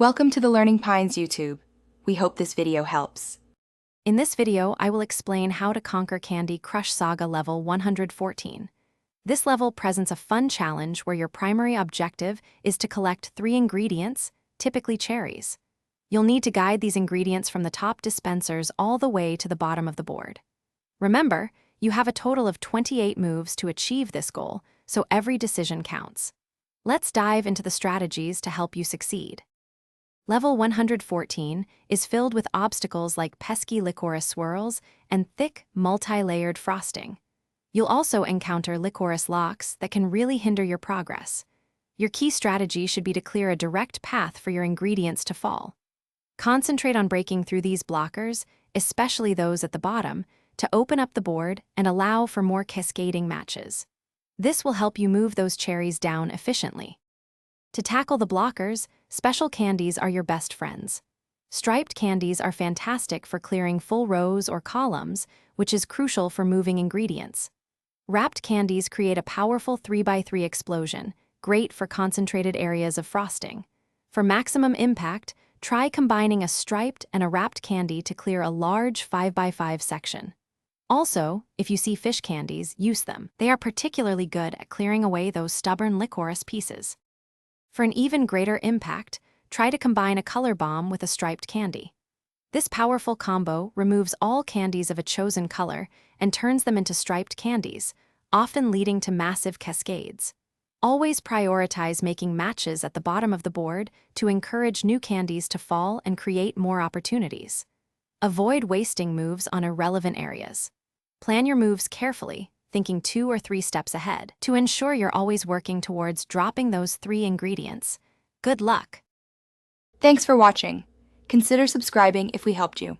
Welcome to the Learning Pines YouTube. We hope this video helps. In this video, I will explain how to conquer Candy Crush Saga level 114. This level presents a fun challenge where your primary objective is to collect 3 ingredients, typically cherries. You'll need to guide these ingredients from the top dispensers all the way to the bottom of the board. Remember, you have a total of 28 moves to achieve this goal, so every decision counts. Let's dive into the strategies to help you succeed. Level 114 is filled with obstacles like pesky licorice swirls and thick, multi-layered frosting. You'll also encounter licorice locks that can really hinder your progress. Your key strategy should be to clear a direct path for your ingredients to fall. Concentrate on breaking through these blockers, especially those at the bottom, to open up the board and allow for more cascading matches. This will help you move those cherries down efficiently. To tackle the blockers, special candies are your best friends. Striped candies are fantastic for clearing full rows or columns, which is crucial for moving ingredients. Wrapped candies create a powerful 3x3 explosion, great for concentrated areas of frosting. For maximum impact, try combining a striped and a wrapped candy to clear a large 5x5 section. Also, if you see fish candies, use them. They are particularly good at clearing away those stubborn licorice pieces. For an even greater impact, try to combine a color bomb with a striped candy. This powerful combo removes all candies of a chosen color and turns them into striped candies, often leading to massive cascades. Always prioritize making matches at the bottom of the board to encourage new candies to fall and create more opportunities. Avoid wasting moves on irrelevant areas. Plan your moves carefully, thinking 2 or 3 steps ahead, to ensure you're always working towards dropping those 3 ingredients. Good luck! Thanks for watching. Consider subscribing if we helped you.